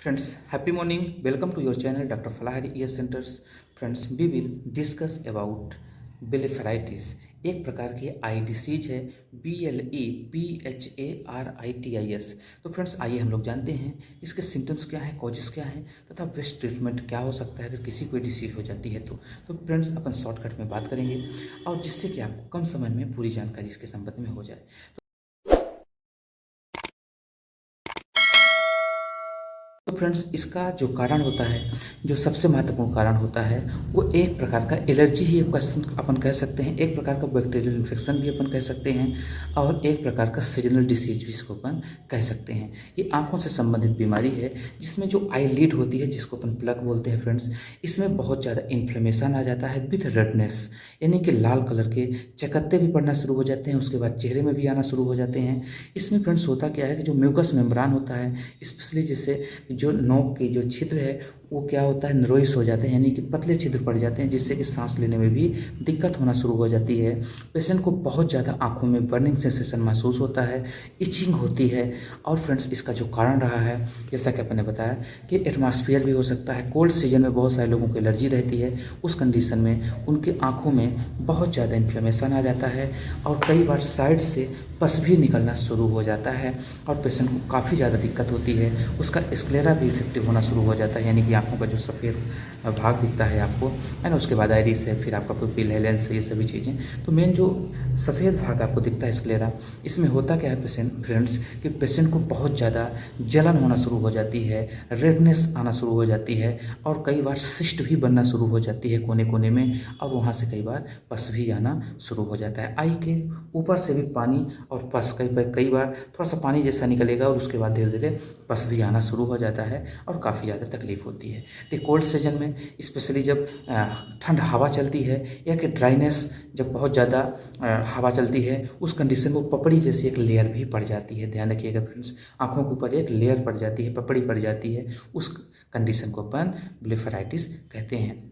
Friends, happy morning. Welcome to your channel, Dr. Falahari Ear Centers. Friends, we will discuss about blepharitis. एक प्रकार की आई disease है, BLEPHARITIS। तो friends, आइए हम लोग जानते हैं इसके सिम्टम्स क्या हैं, कॉजेस क्या हैं तथा बेस्ट ट्रीटमेंट क्या हो सकता है अगर किसी कोई डिसीज हो जाती है तो फ्रेंड्स अपन शॉर्टकट में बात करेंगे और जिससे कि आपको कम समय में पूरी जानकारी इसके संबंध में हो जाए। तो फ्रेंड्स, इसका जो कारण होता है, जो सबसे महत्वपूर्ण कारण होता है, वो एक प्रकार का एलर्जी ही अपन कह सकते हैं, एक प्रकार का बैक्टीरियल इन्फेक्शन भी अपन कह सकते हैं और एक प्रकार का सीजनल डिसीज भी इसको अपन कह सकते हैं। ये आंखों से संबंधित बीमारी है जिसमें जो आई लीड होती है, जिसको अपन प्लग बोलते हैं फ्रेंड्स, इसमें बहुत ज़्यादा इन्फ्लेमेशन आ जाता है विथ रेडनेस, यानी कि लाल कलर के चकत्ते भी पड़ना शुरू हो जाते हैं, उसके बाद चेहरे में भी आना शुरू हो जाते हैं। इसमें फ्रेंड्स होता क्या है कि जो म्यूकस मेम्ब्रान होता है, स्पेशली जैसे जो नोक के जो छिद्र है वो क्या होता है, नरोइस हो जाते हैं, यानी कि पतले छिद्र पड़ जाते हैं, जिससे कि सांस लेने में भी दिक्कत होना शुरू हो जाती है। पेशेंट को बहुत ज़्यादा आंखों में बर्निंग सेंसेशन महसूस होता है, इचिंग होती है। और फ्रेंड्स, इसका जो कारण रहा है, जैसा कि आपने बताया कि एटमॉस्फेयर भी हो सकता है। कोल्ड सीजन में बहुत सारे लोगों को एलर्जी रहती है, उस कंडीशन में उनकी आँखों में बहुत ज़्यादा इन्फ्लेमेशन आ जाता है और कई बार साइड से पस भी निकलना शुरू हो जाता है और पेशेंट को काफ़ी ज़्यादा दिक्कत होती है। उसका स्क्लेरा भी इफेक्टिव होना शुरू हो जाता है, यानी कि आँखों का जो सफ़ेद भाग दिखता है आपको, है ना, उसके बाद आइरिस है, फिर आपका पुपिल है, लेंस है, ये सभी चीज़ें। तो मेन जो सफ़ेद भाग आपको दिखता है स्क्लेरा, इसमें होता क्या है फ्रेंड्स कि पेशेंट को बहुत ज़्यादा जलन होना शुरू हो जाती है, रेडनेस आना शुरू हो जाती है और कई बार सिस्ट भी बनना शुरू हो जाती है कोने कोने में और वहाँ से कई बार पस भी आना शुरू हो जाता है। आई के ऊपर से भी पानी और पस कई बार थोड़ा सा पानी जैसा निकलेगा और उसके बाद धीरे धीरे पस भी आना शुरू हो जाता है और काफ़ी ज़्यादा तकलीफ होती है। तो कोल्ड सीजन में स्पेशली जब ठंड हवा चलती है या कि ड्राइनेस जब बहुत ज़्यादा हवा चलती है, उस कंडीशन में पपड़ी जैसी एक लेयर भी पड़ जाती है। ध्यान रखिएगा फ्रेंड्स, आँखों के ऊपर एक लेयर पड़ जाती है, पपड़ी पड़ जाती है, उस कंडीशन को अपन ब्लेफराइटिस कहते हैं।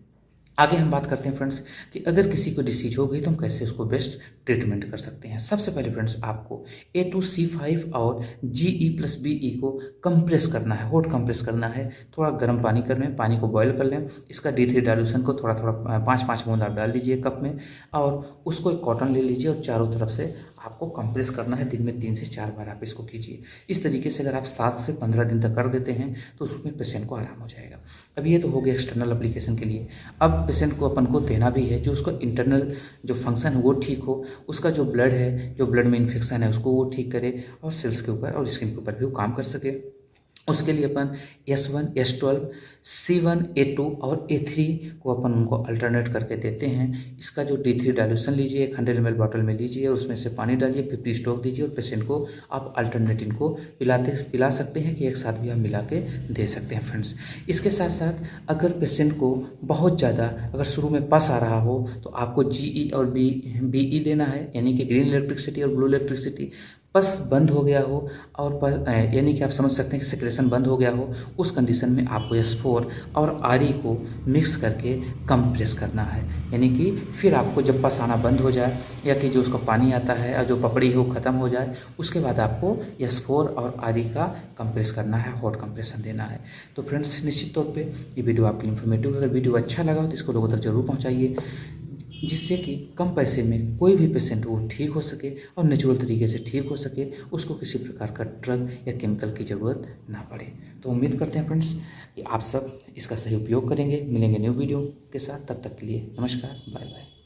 आगे हम बात करते हैं फ्रेंड्स कि अगर किसी को डिसीज हो गई तो हम कैसे उसको बेस्ट ट्रीटमेंट कर सकते हैं। सबसे पहले फ्रेंड्स, आपको A2C5 और GE+BE को कंप्रेस करना है, हॉट कंप्रेस करना है। थोड़ा गर्म पानी कर लें, पानी को बॉयल कर लें, इसका D3 डाइल्यूशन को थोड़ा थोड़ा 5-5 बूंद आप डाल लीजिए कप में और उसको एक कॉटन ले लीजिए और चारों तरफ से आपको कंप्रेस करना है। दिन में 3 से 4 बार आप इसको कीजिए। इस तरीके से अगर आप 7 से 15 दिन तक कर देते हैं तो उसमें पेशेंट को आराम हो जाएगा। अब ये तो हो गया एक्सटर्नल एप्लीकेशन के लिए। अब पेशेंट को अपन को देना भी है जो उसका इंटरनल जो फंक्शन है वो ठीक हो, उसका जो ब्लड है, जो ब्लड में इन्फेक्शन है उसको वो ठीक करे और सेल्स के ऊपर और स्किन के ऊपर भी वो काम कर सके। उसके लिए अपन S1, S12, C1, A2 और A3 को अपन उनको अल्टरनेट करके देते हैं। इसका जो D3 डाइल्यूशन लीजिए, 100 ml बॉटल में लीजिए, उसमें से पानी डालिए, 50 स्टॉक दीजिए और पेशेंट को आप अल्टरनेट इनको पिला सकते हैं कि एक साथ भी आप मिला के दे सकते हैं फ्रेंड्स। इसके साथ साथ अगर पेशेंट को बहुत ज़्यादा अगर शुरू में पस आ रहा हो तो आपको GE और BE देना है, यानी कि ग्रीन इलेक्ट्रिसिटी और ब्लू इलेक्ट्रिसिटी। पस बंद हो गया हो और यानी कि आप समझ सकते हैं कि सेक्रेशन बंद हो गया हो, उस कंडीशन में आपको S4 और RE को मिक्स करके कंप्रेस करना है। यानी कि फिर आपको जब पस आना बंद हो जाए या कि जो उसका पानी आता है और जो पपड़ी है वो ख़त्म हो जाए, उसके बाद आपको S4 और RE का कंप्रेस करना है, हॉट कंप्रेशन देना है। तो फ्रेंड्स, निश्चित तौर पे ये वीडियो आपके लिए इन्फॉर्मेटिव है। अगर वीडियो अच्छा लगा हो तो इसको लोगों तक जरूर पहुँचाइए, जिससे कि कम पैसे में कोई भी पेशेंट वो ठीक हो सके और नेचुरल तरीके से ठीक हो सके, उसको किसी प्रकार का ड्रग या केमिकल की ज़रूरत ना पड़े। तो उम्मीद करते हैं फ्रेंड्स कि आप सब इसका सही उपयोग करेंगे। मिलेंगे न्यू वीडियो के साथ, तब तक के लिए नमस्कार, बाय बाय।